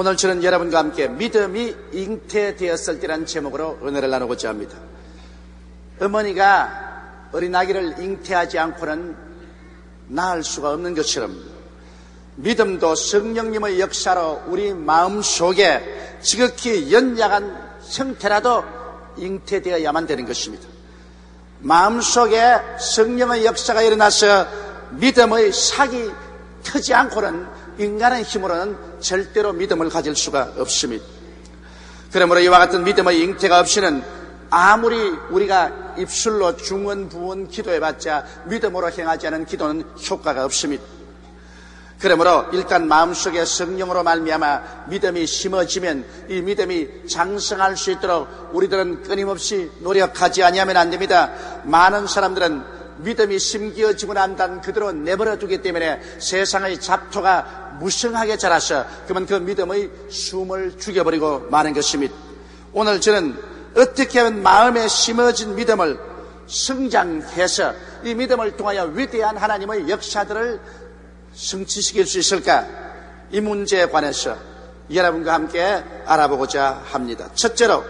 오늘 저는 여러분과 함께 믿음이 잉태되었을 때라는 제목으로 은혜를 나누고자 합니다. 어머니가 어린아기를 잉태하지 않고는 낳을 수가 없는 것처럼 믿음도 성령님의 역사로 우리 마음속에 지극히 연약한 형태라도 잉태되어야만 되는 것입니다. 마음속에 성령의 역사가 일어나서 믿음의 삭이 트지 않고는 인간의 힘으로는 절대로 믿음을 가질 수가 없습니다. 그러므로 이와 같은 믿음의 잉태가 없이는 아무리 우리가 입술로 중언 부언 기도해봤자 믿음으로 행하지 않은 기도는 효과가 없습니다. 그러므로 일단 마음속에 성령으로 말미암아 믿음이 심어지면 이 믿음이 장성할 수 있도록 우리들은 끊임없이 노력하지 아니하면 안 됩니다. 많은 사람들은 믿음이 심겨지고 난 다음 그대로 내버려 두기 때문에 세상의 잡초가 무성하게 자라서 그러면 그 믿음의 숨을 죽여버리고 마는 것입니다. 오늘 저는 어떻게 하면 마음에 심어진 믿음을 성장해서 이 믿음을 통하여 위대한 하나님의 역사들을 성취시킬 수 있을까? 이 문제에 관해서 여러분과 함께 알아보고자 합니다. 첫째로,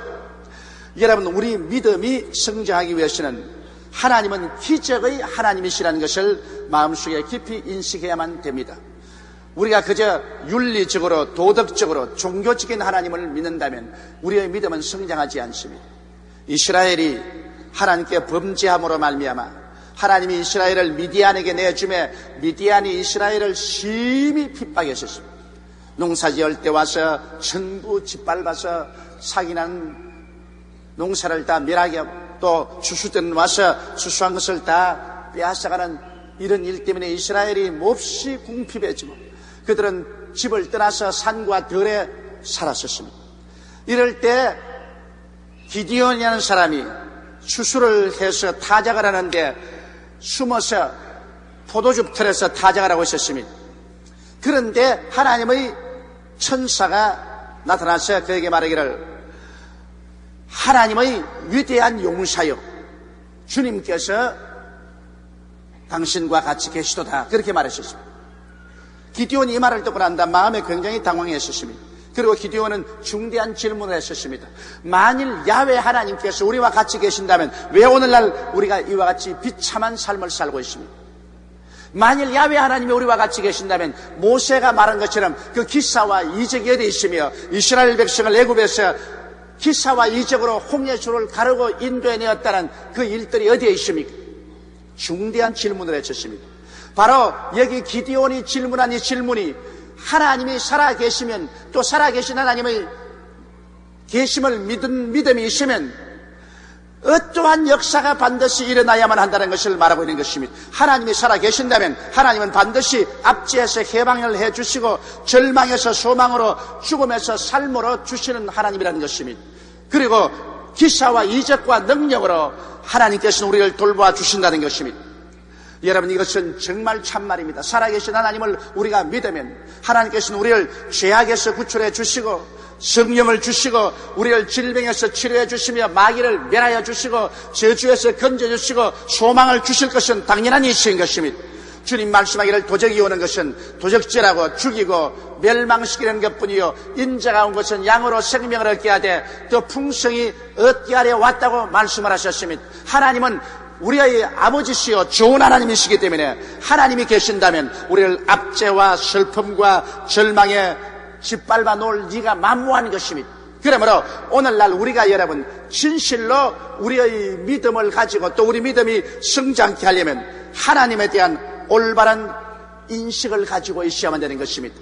여러분, 우리 믿음이 성장하기 위해서는 하나님은 기적의 하나님이시라는 것을 마음속에 깊이 인식해야만 됩니다. 우리가 그저 윤리적으로, 도덕적으로, 종교적인 하나님을 믿는다면 우리의 믿음은 성장하지 않습니다. 이스라엘이 하나님께 범죄함으로 말미암아 하나님이 이스라엘을 미디안에게 내주매 미디안이 이스라엘을 심히 핍박했었습니다. 농사지을 때 와서 전부 짓밟아서 사기난 농사를 다 멸하게 하고 또 추수때는 와서 추수한 것을 다 빼앗아가는 이런 일 때문에 이스라엘이 몹시 궁핍해지고 그들은 집을 떠나서 산과 들에 살았었습니다. 이럴 때 기디온이라는 사람이 추수를 해서 타작을 하는데 숨어서 포도즙 털에서 타작을 하고 있었습니다. 그런데 하나님의 천사가 나타나서 그에게 말하기를 하나님의 위대한 용사여 주님께서 당신과 같이 계시도다 그렇게 말하셨습니다. 기디온이 이 말을 듣고 난 다음 마음에 굉장히 당황했었습니다. 그리고 기디온은 중대한 질문을 했었습니다. 만일 야훼 하나님께서 우리와 같이 계신다면 왜 오늘날 우리가 이와 같이 비참한 삶을 살고 있습니까? 만일 야훼 하나님이 우리와 같이 계신다면 모세가 말한 것처럼 그 기사와 이적이 어디 있으며 이스라엘 백성을 애굽에서 기사와 이적으로 홍해수를 가르고 인도해내었다는 그 일들이 어디에 있습니까? 중대한 질문을 했었습니다. 바로 여기 기디온이 질문한 이 질문이 하나님이 살아계시면 또 살아계신 하나님의 계심을 믿은 믿음이 있으면 어떠한 역사가 반드시 일어나야만 한다는 것을 말하고 있는 것입니다. 하나님이 살아계신다면 하나님은 반드시 압제해서 해방을 해주시고 절망에서 소망으로 죽음에서 삶으로 주시는 하나님이라는 것입니다. 그리고 기사와 이적과 능력으로 하나님께서는 우리를 돌보아 주신다는 것입니다. 여러분, 이것은 정말 참말입니다. 살아계신 하나님을 우리가 믿으면 하나님께서는 우리를 죄악에서 구출해 주시고 성령을 주시고 우리를 질병에서 치료해 주시며 마귀를 멸하여 주시고 저주에서 건져 주시고 소망을 주실 것은 당연한 이치인 것입니다. 주님 말씀하기를 도적이 오는 것은 도적질하고 죽이고 멸망시키는 것뿐이요 인자가 온 것은 양으로 생명을 얻게 하되 또 풍성히 얻게 하려 왔다고 말씀을 하셨습니다. 하나님은 우리의 아버지시요 좋은 하나님이시기 때문에 하나님이 계신다면 우리를 압제와 슬픔과 절망에 짓밟아 놓을 리가 만무한 것입니다. 그러므로 오늘날 우리가 여러분 진실로 우리의 믿음을 가지고 또 우리 믿음이 성장케 하려면 하나님에 대한 올바른 인식을 가지고 있어야만 되는 것입니다.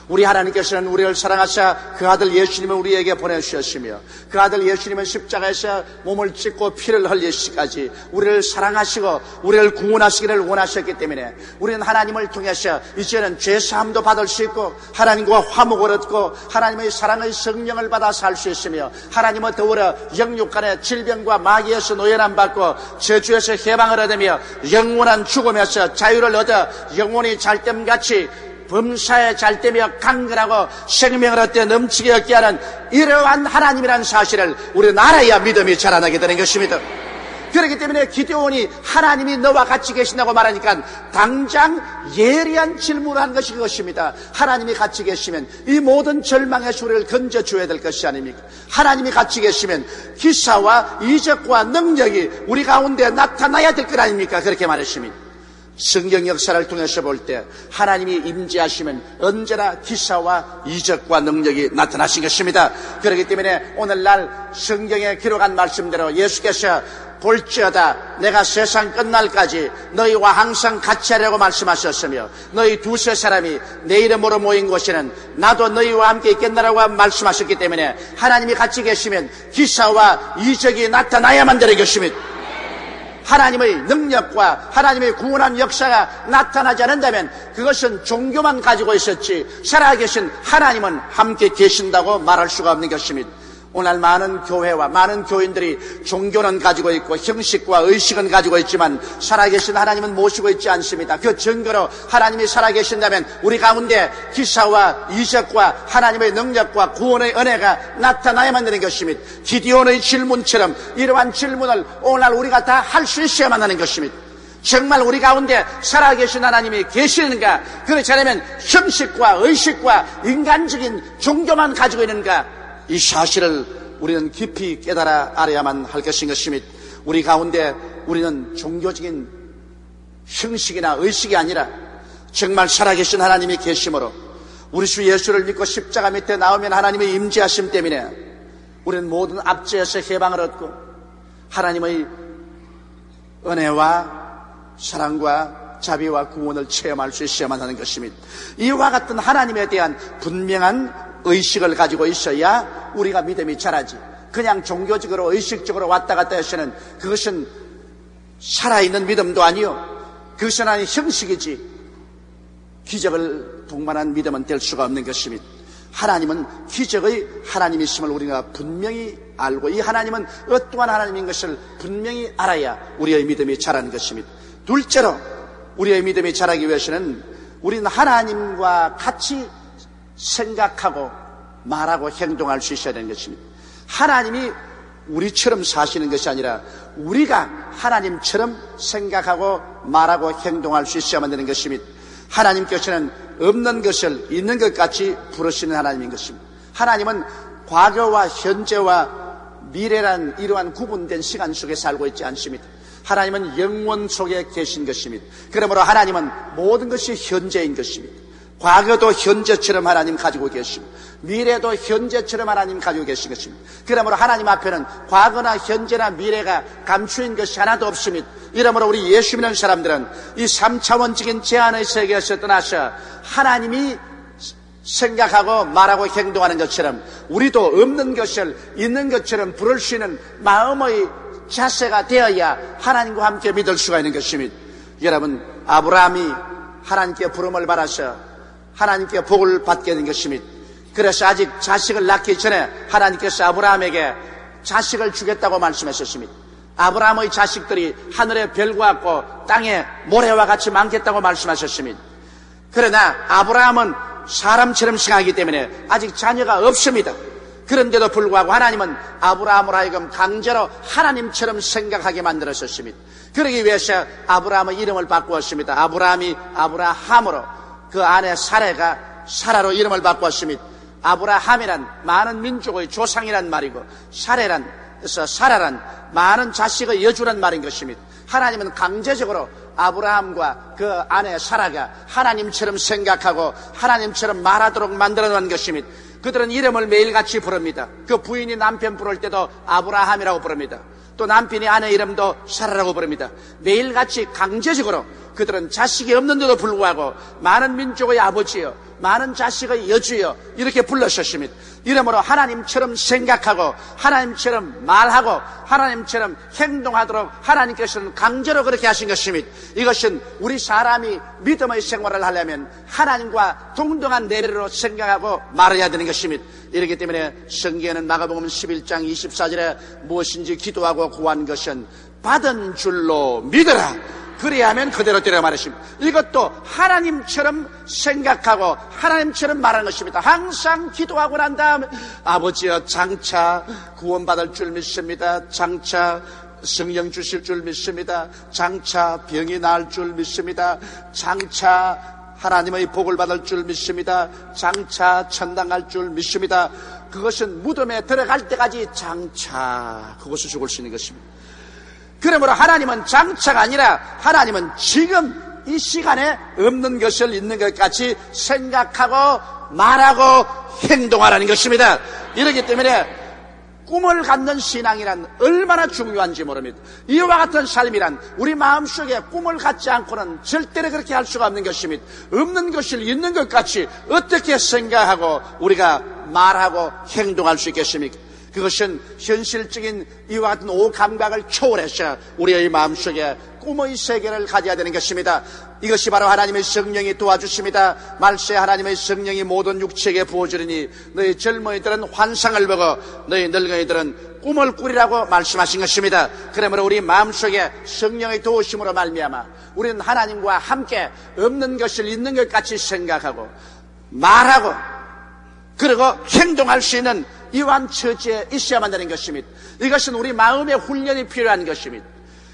우리 하나님께서는 우리를 사랑하사 그 아들 예수님을 우리에게 보내주셨으며 그 아들 예수님은 십자가에서 몸을 찢고 피를 흘리시기까지 우리를 사랑하시고 우리를 구원하시기를 원하셨기 때문에 우리는 하나님을 통해서 이제는 죄사함도 받을 수 있고 하나님과 화목을 얻고 하나님의 사랑의 성령을 받아 살 수 있으며 하나님과 더불어 영육간의 질병과 마귀에서 노예남 받고 저주에서 해방을 얻으며 영원한 죽음에서 자유를 얻어 영원히 잘됨같이 범사에 잘되며 강건하고 생명을 얻되 넘치게 얻게 하는 이러한 하나님이라는 사실을 우리는 알아야 믿음이 자라나게 되는 것입니다. 그렇기 때문에 기드온이 하나님이 너와 같이 계신다고 말하니까 당장 예리한 질문을 한 것이 그것입니다. 하나님이 같이 계시면 이 모든 절망에서 우리를 건져줘야 될 것이 아닙니까? 하나님이 같이 계시면 기사와 이적과 능력이 우리 가운데 나타나야 될 것 아닙니까? 그렇게 말했습니다. 성경 역사를 통해서 볼 때 하나님이 임재하시면 언제나 기사와 이적과 능력이 나타나신 것입니다. 그렇기 때문에 오늘날 성경에 기록한 말씀대로 예수께서 볼지어다 내가 세상 끝날까지 너희와 항상 같이 하려고 말씀하셨으며 너희 두세 사람이 내 이름으로 모인 곳에는 나도 너희와 함께 있겠나라고 말씀하셨기 때문에 하나님이 같이 계시면 기사와 이적이 나타나야만 되는 것입니다. 하나님의 능력과 하나님의 구원한 역사가 나타나지 않는다면 그것은 종교만 가지고 있었지 살아계신 하나님은 함께 계신다고 말할 수가 없는 것입니다. 오늘 많은 교회와 많은 교인들이 종교는 가지고 있고 형식과 의식은 가지고 있지만 살아계신 하나님은 모시고 있지 않습니다. 그 증거로 하나님이 살아계신다면 우리 가운데 기사와 이적과 하나님의 능력과 구원의 은혜가 나타나야만 되는 것입니다. 기드온의 질문처럼 이러한 질문을 오늘 우리가 다 할 수 있어야만 하는 것입니다. 정말 우리 가운데 살아계신 하나님이 계시는가? 그렇지 않으면 형식과 의식과 인간적인 종교만 가지고 있는가? 이 사실을 우리는 깊이 깨달아 알아야만 할 것인 것입니다. 우리 가운데 우리는 종교적인 형식이나 의식이 아니라 정말 살아계신 하나님이 계심으로 우리 주 예수를 믿고 십자가 밑에 나오면 하나님의 임재하심 때문에 우리는 모든 압제에서 해방을 얻고 하나님의 은혜와 사랑과 자비와 구원을 체험할 수 있어야만 하는 것입니다. 이와 같은 하나님에 대한 분명한 의식을 가지고 있어야 우리가 믿음이 자라지. 그냥 종교적으로 의식적으로 왔다 갔다 해서는 그것은 살아있는 믿음도 아니요, 그것은 아닌 형식이지 기적을 동반한 믿음은 될 수가 없는 것입니다. 하나님은 기적의 하나님이심을 우리가 분명히 알고 이 하나님은 어떠한 하나님인 것을 분명히 알아야 우리의 믿음이 자라는 것입니다. 둘째로 우리의 믿음이 자라기 위해서는 우리는 하나님과 같이 생각하고 말하고 행동할 수 있어야 되는 것입니다. 하나님이 우리처럼 사시는 것이 아니라 우리가 하나님처럼 생각하고 말하고 행동할 수 있어야만 되는 것입니다. 하나님께서는 없는 것을 있는 것 같이 부르시는 하나님인 것입니다. 하나님은 과거와 현재와 미래란 이러한 구분된 시간 속에 살고 있지 않습니다. 하나님은 영원 속에 계신 것입니다. 그러므로 하나님은 모든 것이 현재인 것입니다. 과거도 현재처럼 하나님 가지고 계시고 미래도 현재처럼 하나님 가지고 계신 것입니다. 그러므로 하나님 앞에는 과거나 현재나 미래가 감추인 것이 하나도 없습니다. 이러므로 우리 예수 믿는 사람들은 이 3차원적인 제한의 세계에서 떠나서 하나님이 생각하고 말하고 행동하는 것처럼 우리도 없는 것을 있는 것처럼 부를 수 있는 마음의 자세가 되어야 하나님과 함께 믿을 수가 있는 것입니다. 여러분, 아브라함이 하나님께 부름을 받아서 하나님께 복을 받게 된 것입니다. 그래서 아직 자식을 낳기 전에 하나님께서 아브라함에게 자식을 주겠다고 말씀하셨습니다. 아브라함의 자식들이 하늘의 별과 같고 땅의 모래와 같이 많겠다고 말씀하셨습니다. 그러나 아브라함은 사람처럼 생각하기 때문에 아직 자녀가 없습니다. 그런데도 불구하고 하나님은 아브라함을 하여금 강제로 하나님처럼 생각하게 만들었습니다. 그러기 위해서 아브라함의 이름을 바꾸었습니다. 아브라함이 아브라함으로, 그 아내 사라가 사라로 이름을 바꾸었습니다. 아브라함이란 많은 민족의 조상이란 말이고 사라란 많은 자식의 여주란 말인 것입니다. 하나님은 강제적으로 아브라함과 그 아내 사라가 하나님처럼 생각하고 하나님처럼 말하도록 만들어 놓은 것입니다. 그들은 이름을 매일같이 부릅니다. 그 부인이 남편 부를 때도 아브라함이라고 부릅니다. 또 남편이 아내 이름도 사라라고 부릅니다. 매일같이 강제적으로 그들은 자식이 없는데도 불구하고 많은 민족의 아버지여, 많은 자식의 여주여 이렇게 불렀었습니다. 이러므로 하나님처럼 생각하고 하나님처럼 말하고 하나님처럼 행동하도록 하나님께서는 강제로 그렇게 하신 것입니다. 이것은 우리 사람이 믿음의 생활을 하려면 하나님과 동등한 레벨로 생각하고 말해야 되는 것입니다. 이렇기 때문에 성경에는 마가복음 11장 24절에 무엇인지 기도하고 구한 것은 받은 줄로 믿어라, 그래야 하면 그대로 되라 말했습니다. 이것도 하나님처럼 생각하고 하나님처럼 말하는 것입니다. 항상 기도하고 난 다음에 아버지여 장차 구원받을 줄 믿습니다. 장차 성령 주실 줄 믿습니다. 장차 병이 나을 줄 믿습니다. 장차 하나님의 복을 받을 줄 믿습니다. 장차 천당 갈 줄 믿습니다. 그것은 무덤에 들어갈 때까지 장차 그것을 죽을 수 있는 것입니다. 그러므로 하나님은 장차가 아니라 하나님은 지금 이 시간에 없는 것을 있는 것 같이 생각하고 말하고 행동하라는 것입니다. 이렇기 때문에 꿈을 갖는 신앙이란 얼마나 중요한지 모릅니다. 이와 같은 삶이란 우리 마음속에 꿈을 갖지 않고는 절대로 그렇게 할 수가 없는 것입니다. 없는 것을 있는 것 같이 어떻게 생각하고 우리가 말하고 행동할 수 있겠습니까? 그것은 현실적인 이와 같은 오감각을 초월해서 우리의 마음속에 꿈의 세계를 가져야 되는 것입니다. 이것이 바로 하나님의 성령이 도와주십니다. 말세 하나님의 성령이 모든 육체에게 부어주리니 너희 젊은이들은 환상을 보고 너희 늙은이들은 꿈을 꾸리라고 말씀하신 것입니다. 그러므로 우리 마음속에 성령의 도우심으로 말미암아 우리는 하나님과 함께 없는 것을 있는 것 같이 생각하고 말하고 그리고 행동할 수 있는 이러한 처지에 있어야만 되는 것입니다. 이것은 우리 마음의 훈련이 필요한 것입니다.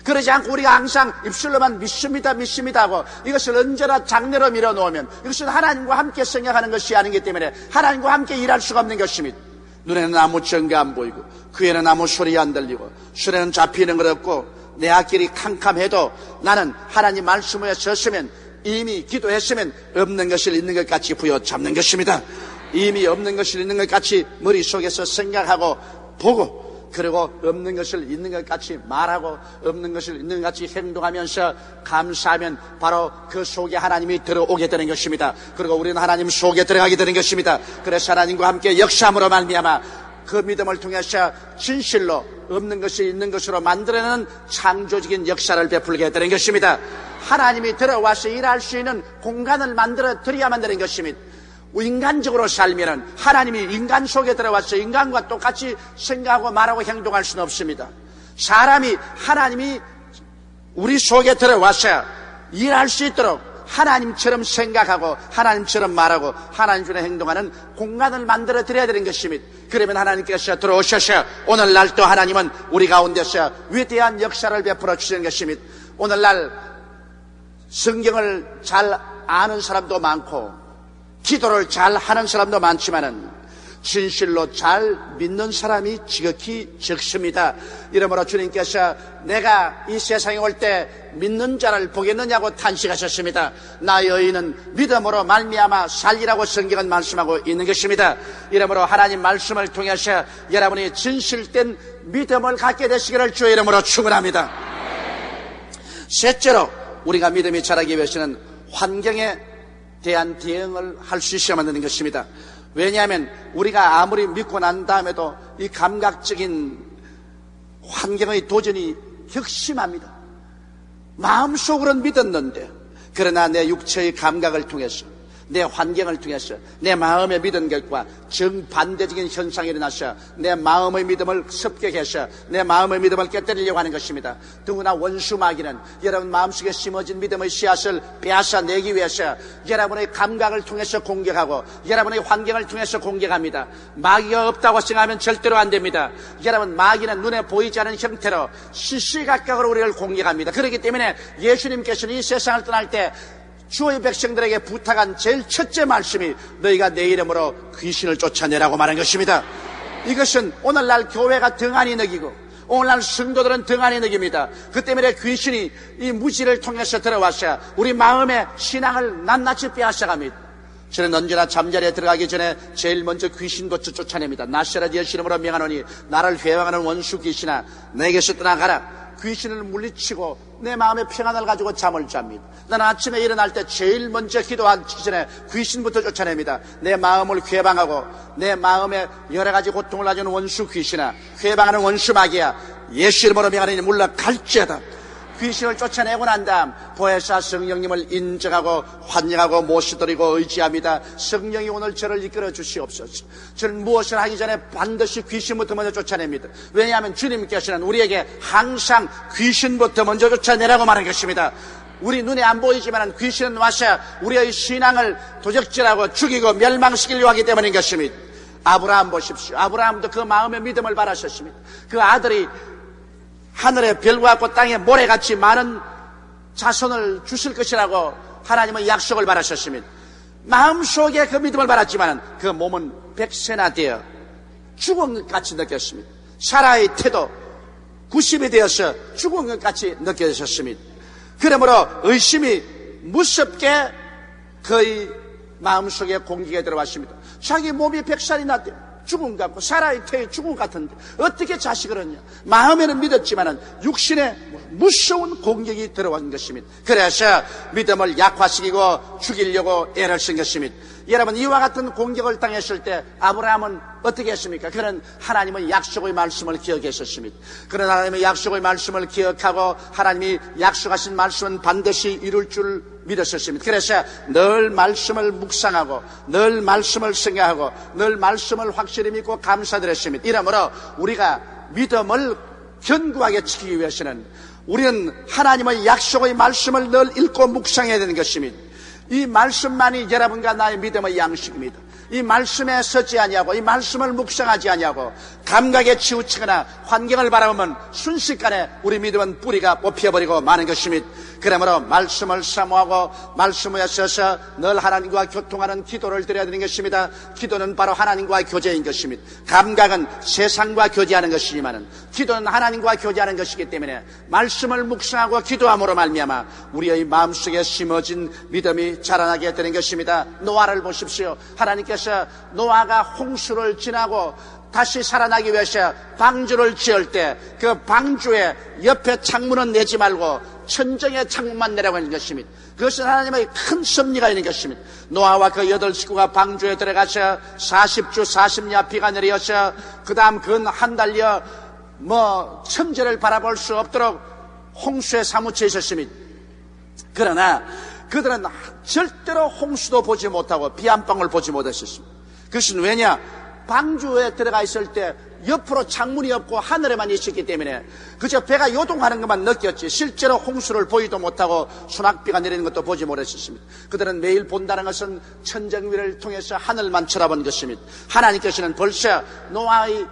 그러지 않고 우리가 항상 입술로만 믿습니다 하고 이것을 언제나 장래로 밀어놓으면 이것은 하나님과 함께 생각하는 것이 아니기 때문에 하나님과 함께 일할 수가 없는 것입니다. 눈에는 아무 증거 안 보이고 귀에는 아무 소리 안 들리고 손에는 잡히는 것 없고 내 앞길이 캄캄해도 나는 하나님 말씀에 섰으면 이미 기도했으면 없는 것을 있는 것 같이 부여잡는 것입니다. 이미 없는 것을 있는 것 같이 머릿속에서 생각하고 보고 그리고 없는 것을 있는 것 같이 말하고 없는 것을 있는 것 같이 행동하면서 감사하면 바로 그 속에 하나님이 들어오게 되는 것입니다. 그리고 우리는 하나님 속에 들어가게 되는 것입니다. 그래서 하나님과 함께 역사함으로 말미암아 그 믿음을 통해서 진실로 없는 것이 있는 것으로 만들어내는 창조적인 역사를 베풀게 되는 것입니다. 하나님이 들어와서 일할 수 있는 공간을 만들어 드려야만 되는 것입니다. 인간적으로 살면은 하나님이 인간 속에 들어와서 인간과 똑같이 생각하고 말하고 행동할 수는 없습니다. 사람이 하나님이 우리 속에 들어와서 일할 수 있도록 하나님처럼 생각하고 하나님처럼 말하고 하나님처럼 행동하는 공간을 만들어 드려야 되는 것입니다. 그러면 하나님께서 들어오셔서 오늘날 또 하나님은 우리 가운데서 위대한 역사를 베풀어 주시는 것입니다. 오늘날 성경을 잘 아는 사람도 많고 기도를 잘 하는 사람도 많지만은 진실로 잘 믿는 사람이 지극히 적습니다. 이러므로 주님께서 내가 이 세상에 올 때 믿는 자를 보겠느냐고 탄식하셨습니다. 나의 의인은 믿음으로 말미암아 살리라고 성경은 말씀하고 있는 것입니다. 이러므로 하나님 말씀을 통해서 여러분이 진실된 믿음을 갖게 되시기를 주의 이름으로 축원합니다. 셋째로 우리가 믿음이 자라기 위해서는 환경에 대한 대응을 할 수 있어야만 되는 것입니다. 왜냐하면 우리가 아무리 믿고 난 다음에도 이 감각적인 환경의 도전이 혁심합니다. 마음속으로는 믿었는데 그러나 내 육체의 감각을 통해서 내 환경을 통해서 내 마음에 믿은 것과 정반대적인 현상이 일어나서 내 마음의 믿음을 습격해서 내 마음의 믿음을 깨뜨리려고 하는 것입니다. 더구나 원수마귀는 여러분 마음속에 심어진 믿음의 씨앗을 빼앗아내기 위해서 여러분의 감각을 통해서 공격하고 여러분의 환경을 통해서 공격합니다. 마귀가 없다고 생각하면 절대로 안 됩니다. 여러분 마귀는 눈에 보이지 않는 형태로 시시각각으로 우리를 공격합니다. 그렇기 때문에 예수님께서는 이 세상을 떠날 때 주의 백성들에게 부탁한 제일 첫째 말씀이 너희가 내 이름으로 귀신을 쫓아내라고 말한 것입니다. 이것은 오늘날 교회가 등한히 여기고 오늘날 성도들은 등한히 여깁니다. 그 때문에 귀신이 이 무지를 통해서 들어와서 우리 마음의 신앙을 낱낱이 빼앗아갑니다. 저는 언제나 잠자리에 들어가기 전에 제일 먼저 귀신부터 쫓아냅니다. 나사렛 예수 이름으로 명하노니 나를 회방하는 원수 귀신아 내게서 떠나가라. 귀신을 물리치고 내 마음의 평안을 가지고 잠을 잡니다. 나는 아침에 일어날 때 제일 먼저 기도하기 전에 귀신부터 쫓아냅니다. 내 마음을 회방하고 내 마음에 여러 가지 고통을 가져오는 원수 귀신아 회방하는 원수 마귀야 예수 이름으로 명하노니 물러갈지어다. 귀신을 쫓아내고 난 다음 보혜사 성령님을 인정하고 환영하고 모시드리고 의지합니다. 성령이 오늘 저를 이끌어 주시옵소서. 저는 무엇을 하기 전에 반드시 귀신부터 먼저 쫓아냅니다. 왜냐하면 주님께서는 우리에게 항상 귀신부터 먼저 쫓아내라고 말한 것입니다. 우리 눈에 안 보이지만 귀신은 와서 우리의 신앙을 도적질하고 죽이고 멸망시키려고 하기 때문인 것입니다. 아브라함 보십시오. 아브라함도 그 마음의 믿음을 바라셨습니다. 그 아들이 하늘의 별과 같고 땅의 모래같이 많은 자손을 주실 것이라고 하나님은 약속을 받으셨습니다. 마음속에 그 믿음을 받았지만 그 몸은 백세나 되어 죽은 것 같이 느꼈습니다. 사라의 태도 90이 되어서 죽은 것 같이 느껴졌습니다. 그러므로 의심이 무섭게 그의 마음속에 공기가 들어왔습니다. 자기 몸이 100살이 났대요. 죽은 것 같고 사라의 태에 죽은 것 같은데 어떻게 자식을 얻냐. 마음에는 믿었지만 육신에 무서운 공격이 들어온 것입니다. 그래서 믿음을 약화시키고 죽이려고 애를 쓴 것입니다. 여러분, 이와 같은 공격을 당했을 때 아브라함은 어떻게 했습니까? 그는 하나님의 약속의 말씀을 기억했었습니다. 그런 하나님의 약속의 말씀을 기억하고 하나님이 약속하신 말씀은 반드시 이룰 줄 믿었었습니다. 그래서 늘 말씀을 묵상하고 늘 말씀을 생각하고 늘 말씀을 확실히 믿고 감사드렸습니다. 이러므로 우리가 믿음을 견고하게 지키기 위해서는 우리는 하나님의 약속의 말씀을 늘 읽고 묵상해야 되는 것입니다. 이 말씀만이 여러분과 나의 믿음의 양식입니다. 이 말씀에 서지 아니하고 이 말씀을 묵상하지 아니하고 감각에 치우치거나 환경을 바라보면 순식간에 우리 믿음은 뿌리가 뽑혀버리고 마는 것입니다. 그러므로 말씀을 사모하고 말씀에 서서 늘 하나님과 교통하는 기도를 드려야 되는 것입니다. 기도는 바로 하나님과의 교제인 것입니다. 감각은 세상과 교제하는 것이지만 기도는 하나님과 교제하는 것이기 때문에 말씀을 묵상하고 기도함으로 말미암아 우리의 마음속에 심어진 믿음이 자라나게 되는 것입니다. 노아를 보십시오. 하나님께서 노아가 홍수를 지나고 다시 살아나기 위해서 방주를 지을 때 그 방주의 옆에 창문은 내지 말고 천정의 창문만 내라고 하는 것입니다. 그것은 하나님의 큰 섭리가 있는 것입니다. 노아와 그 8 식구가 방주에 들어가서 40주 40야 비가 내려서 그 다음 근 한 달여 천재를 바라볼 수 없도록 홍수에 사무쳐 있었습니다. 그러나 그들은 절대로 홍수도 보지 못하고 비 한 방울 보지 못했었습니다. 그것은 왜냐? 방주에 들어가 있을 때 옆으로 창문이 없고 하늘에만 있었기 때문에 그저 배가 요동하는 것만 느꼈지 실제로 홍수를 보지도 못하고 소낙비가 내리는 것도 보지 못했습니다. 그들은 매일 본다는 것은 천정위를 통해서 하늘만 쳐다본 것입니다. 하나님께서는 벌써 노아의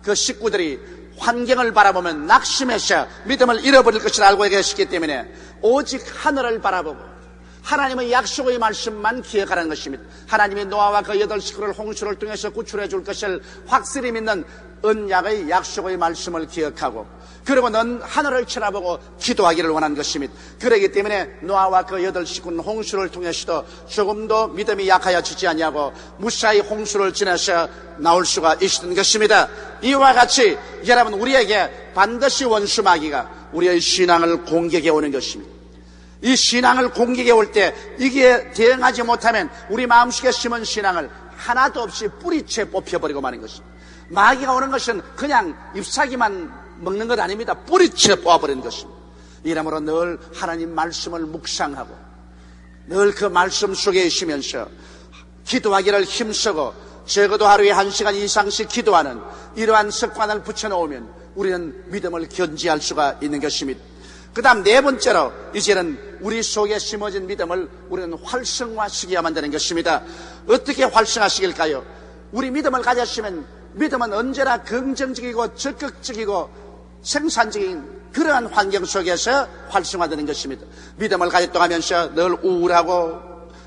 그 식구들이 환경을 바라보면 낙심해서 믿음을 잃어버릴 것을 알고 계시기 때문에 오직 하늘을 바라보고 하나님의 약속의 말씀만 기억하라는 것입니다. 하나님이 노아와 그 8 식구를 홍수를 통해서 구출해 줄 것을 확실히 믿는 언약의 약속의 말씀을 기억하고 그리고 넌 하늘을 쳐다보고 기도하기를 원한 것입니다. 그렇기 때문에 노아와 그 8 식구는 홍수를 통해서도 조금도 믿음이 약하여지지 아니하고 무사히 홍수를 지나서 나올 수가 있었던 것입니다. 이와 같이 여러분, 우리에게 반드시 원수 마귀가 우리의 신앙을 공격해 오는 것입니다. 이 신앙을 공격해 올 때 이게 대응하지 못하면 우리 마음속에 심은 신앙을 하나도 없이 뿌리채 뽑혀버리고 마는 것입니다. 마귀가 오는 것은 그냥 잎사귀만 먹는 것 아닙니다. 뿌리채 뽑아버리는 것입니다. 이러므로 늘 하나님 말씀을 묵상하고 늘 그 말씀 속에 있으면서 기도하기를 힘쓰고 적어도 하루에 1시간 이상씩 기도하는 이러한 습관을 붙여놓으면 우리는 믿음을 견지할 수가 있는 것입니다. 그 다음 4번째로 이제는 우리 속에 심어진 믿음을 우리는 활성화시켜야만 되는 것입니다. 어떻게 활성화시킬까요? 우리 믿음을 가졌으면 믿음은 언제나 긍정적이고 적극적이고 생산적인 그러한 환경 속에서 활성화되는 것입니다. 믿음을 가졌다고 하면서 늘 우울하고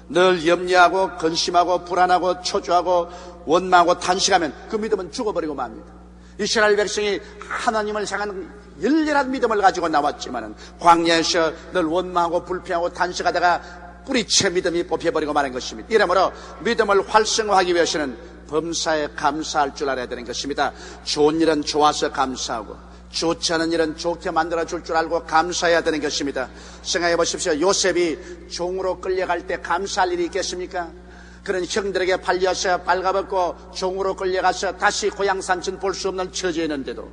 늘 염려하고 근심하고 불안하고 초조하고 원망하고 탄식하면 그 믿음은 죽어버리고 맙니다. 이스라엘 백성이 하나님을 향한 열렬한 믿음을 가지고 나왔지만 광야에서 늘 원망하고 불평하고 탄식하다가 뿌리채 믿음이 뽑혀버리고 마는 것입니다. 이러므로 믿음을 활성화하기 위해서는 범사에 감사할 줄 알아야 되는 것입니다. 좋은 일은 좋아서 감사하고 좋지 않은 일은 좋게 만들어줄 줄 알고 감사해야 되는 것입니다. 생각해 보십시오. 요셉이 종으로 끌려갈 때 감사할 일이 있겠습니까? 그런 형들에게 팔려서 빨가벗고 종으로 끌려가서 다시 고향 산천 볼 수 없는 처지에 있는데도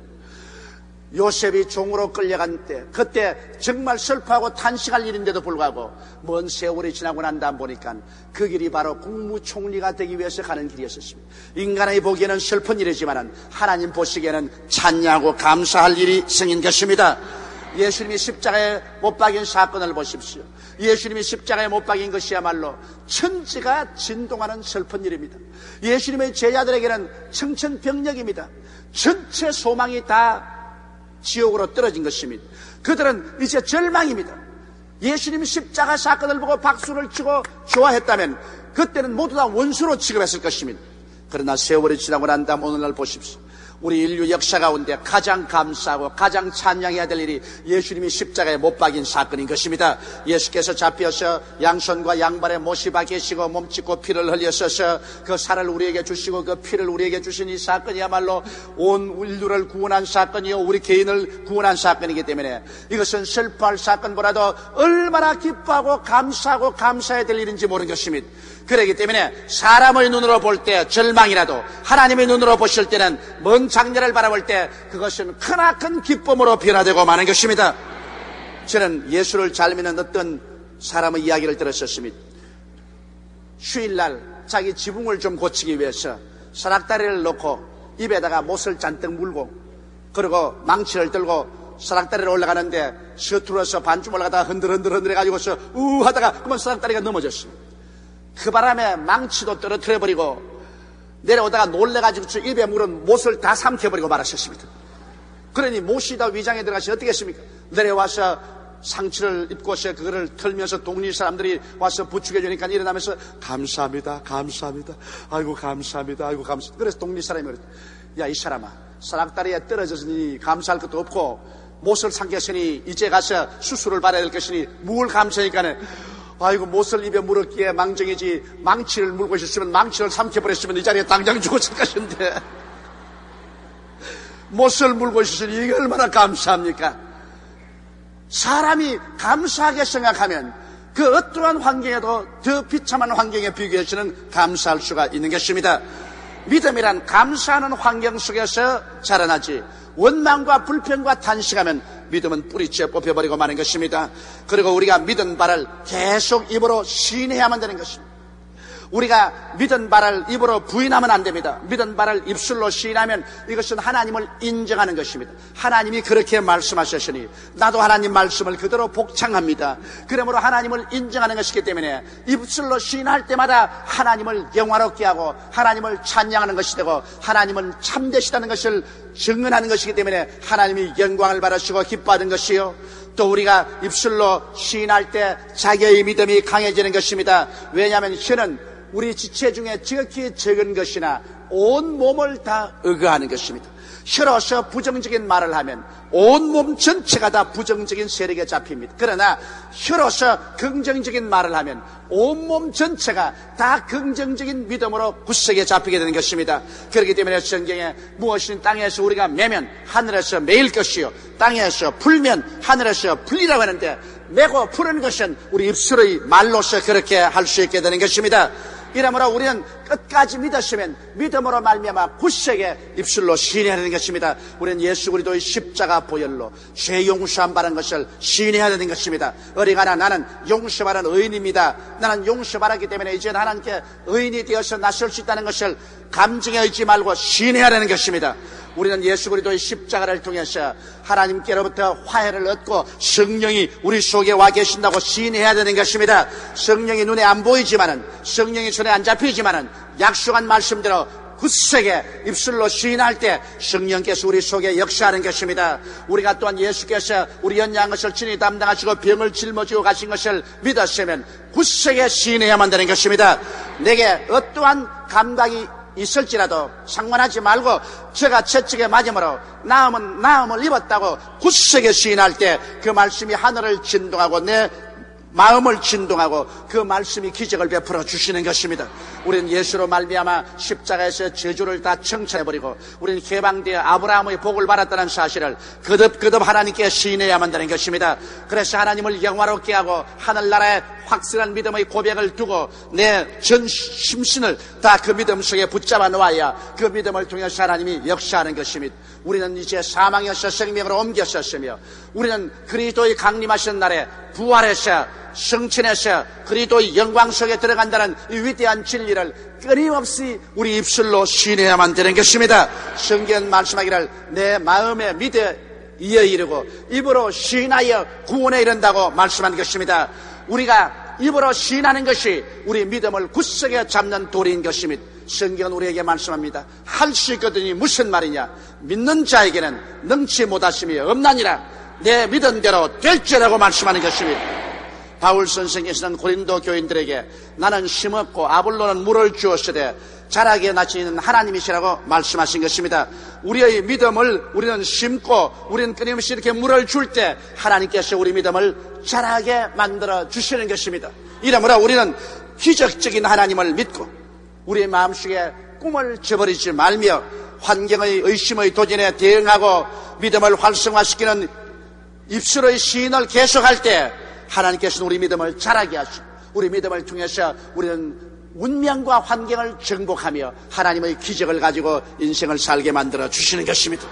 요셉이 종으로 끌려간 때 그때 정말 슬퍼하고 탄식할 일인데도 불구하고 먼 세월이 지나고 난 다음 보니까 그 길이 바로 국무총리가 되기 위해서 가는 길이었습니다. 인간의 보기에는 슬픈 일이지만 하나님 보시기에는 찬양하고 감사할 일이 생긴 것입니다. 예수님이 십자가에 못 박인 사건을 보십시오. 예수님이 십자가에 못 박인 것이야말로 천지가 진동하는 슬픈 일입니다. 예수님의 제자들에게는 청천벽력입니다. 전체 소망이 다 지옥으로 떨어진 것입니다. 그들은 이제 절망입니다. 예수님 십자가 사건을 보고 박수를 치고 좋아했다면 그때는 모두 다 원수로 취급했을 것입니다. 그러나 세월이 지나고 난 다음 오늘날 보십시오. 우리 인류 역사 가운데 가장 감사하고 가장 찬양해야 될 일이 예수님이 십자가에 못 박인 사건인 것입니다. 예수께서 잡혀서 양손과 양발에 못이 박히시고 몸짓고 피를 흘렸어서 그 살을 우리에게 주시고 그 피를 우리에게 주신 이 사건이야말로 온 인류를 구원한 사건이요 우리 개인을 구원한 사건이기 때문에 이것은 슬퍼할 사건보다도 얼마나 기뻐하고 감사하고 감사해야 될 일인지 모르는 것입니다. 그렇기 때문에 사람의 눈으로 볼 때 절망이라도 하나님의 눈으로 보실 때는 먼 장래를 바라볼 때 그것은 크나큰 기쁨으로 변화되고 마는 것입니다. 저는 예수를 잘 믿는 어떤 사람의 이야기를 들었었습니다. 휴일날 자기 지붕을 좀 고치기 위해서 사락다리를 놓고 입에다가 못을 잔뜩 물고 그리고 망치를 들고 사락다리를 올라가는데 서툴러서 반쯤 올라가다가 흔들흔들 해가지고서 하다가 그만 사락다리가 넘어졌습니다. 그 바람에 망치도 떨어뜨려버리고 내려오다가 놀래가지고 입에 물은 못을 다 삼켜버리고 말하셨습니다. 그러니 못이 다 위장에 들어가시 어떻게 했습니까? 내려와서 상처를 입고서 그거를 털면서 동리 사람들이 와서 부축해 주니까 일어나면서 감사합니다, 감사합니다, 아이고 감사합니다, 아이고 감사합니다. 그래서 동리 사람이 그랬다. 야, 이 사람아, 사락다리에 떨어졌으니 감사할 것도 없고 못을 삼켰으니 이제 가서 수술을 받아야 될 것이니 뭘 감사하니까는 아이고 못을 입에 물었기에 망정이지 망치를 물고 있었으면 망치를 삼켜버렸으면 이 자리에 당장 죽었을 것인데 못을 물고 있었으니 이게 얼마나 감사합니까? 사람이 감사하게 생각하면 그 어떠한 환경에도 더 비참한 환경에 비교해서는 감사할 수가 있는 것입니다. 믿음이란 감사하는 환경 속에서 자라나지 원망과 불평과 탄식하면 믿음은 뿌리째 뽑혀버리고 마는 것입니다. 그리고 우리가 믿은 바를 계속 입으로 시인해야만 되는 것입니다. 우리가 믿은 바를 입으로 부인하면 안 됩니다. 믿은 바를 입술로 시인하면 이것은 하나님을 인정하는 것입니다. 하나님이 그렇게 말씀하셨으니 나도 하나님 말씀을 그대로 복창합니다. 그러므로 하나님을 인정하는 것이기 때문에 입술로 시인할 때마다 하나님을 영화롭게 하고 하나님을 찬양하는 것이 되고 하나님은 참되시다는 것을 증언하는 것이기 때문에 하나님이 영광을 받으시고 기뻐하는 것이요, 또 우리가 입술로 시인할 때 자기의 믿음이 강해지는 것입니다. 왜냐하면 혀는 우리 지체 중에 지극히 적은 것이나 온 몸을 다 의거하는 것입니다. 혀로서 부정적인 말을 하면 온 몸 전체가 다 부정적인 세력에 잡힙니다. 그러나 혀로서 긍정적인 말을 하면 온 몸 전체가 다 긍정적인 믿음으로 굳세게 잡히게 되는 것입니다. 그렇기 때문에 성경에 무엇이든 땅에서 우리가 매면 하늘에서 매일 것이요 땅에서 풀면 하늘에서 풀리라고 하는데 매고 푸는 것은 우리 입술의 말로서 그렇게 할 수 있게 되는 것입니다. 이러므로 우리는 끝까지 믿었으면 믿음으로 말미암아 굳세게 입술로 시인해야 되는 것입니다. 우리는 예수 그리스도의 십자가 보혈로 죄 용서함 받은 것을 시인해야 되는 것입니다. 어리가나 나는 용서받은 의인입니다. 나는 용서받았기 때문에 이제 하나님께 의인이 되어서 나설 수 있다는 것을 감정에 있지 말고 시인해야 되는 것입니다. 우리는 예수 그리스도의 십자가를 통해서 하나님께로부터 화해를 얻고 성령이 우리 속에 와 계신다고 시인해야 되는 것입니다. 성령이 눈에 안 보이지만은, 성령이 손에 안 잡히지만은 약속한 말씀대로 굳세게 입술로 시인할 때 성령께서 우리 속에 역사하는 것입니다. 우리가 또한 예수께서 우리 연약한 것을 친히 담당하시고 병을 짊어지고 가신 것을 믿었으면 굳세게 시인해야만 되는 것입니다. 내게 어떠한 감각이 있을지라도 상관하지 말고 제가 채찍에 맞음으로 나음을 입었다고 굳세게 시인할 때 그 말씀이 하늘을 진동하고 내 마음을 진동하고 그 말씀이 기적을 베풀어 주시는 것입니다. 우리는 예수로 말미암아 십자가에서 저주를 다 청산해버리고 우리는 해방되어 아브라함의 복을 받았다는 사실을 거듭 하나님께 시인해야만 되는 것입니다. 그래서 하나님을 영화롭게 하고 하늘나라에 확실한 믿음의 고백을 두고 내 전 심신을 다 그 믿음 속에 붙잡아 놓아야 그 믿음을 통해서 하나님이 역사하는 것입니다. 우리는 이제 사망에서 생명으로 옮겼었으며 우리는 그리스도의 강림하신 날에 부활해서 성천에서 그리스도의 영광 속에 들어간다는 이 위대한 진리를 끊임없이 우리 입술로 시인해야만 되는 것입니다. 성경 말씀하기를 내 마음에 믿어 이어 이르고 입으로 시인하여 구원에 이른다고 말씀한 것입니다. 우리가 입으로 시인하는 것이 우리 믿음을 굳세게 잡는 도리인 것입니다. 성경은 우리에게 말씀합니다. 할 수 있거든이 무슨 말이냐? 믿는 자에게는 능치 못하심이 없나니라. 내 믿은 대로 될지라고 말씀하는 것입니다. 바울 선생께서는 고린도 교인들에게 나는 심었고 아볼로는 물을 주었으되 자라게 나시는 하나님이시라고 말씀하신 것입니다. 우리의 믿음을 우리는 심고 우리는 끊임없이 이렇게 물을 줄 때 하나님께서 우리 믿음을 자라게 만들어 주시는 것입니다. 이러므로 우리는 기적적인 하나님을 믿고 우리의 마음속에 꿈을 저버리지 말며 환경의 의심의 도전에 대응하고 믿음을 활성화시키는 입술의 시인을 계속할 때 하나님께서는 우리 믿음을 자라게 하시고 우리 믿음을 통해서 우리는 운명과 환경을 정복하며 하나님의 기적을 가지고 인생을 살게 만들어 주시는 것입니다.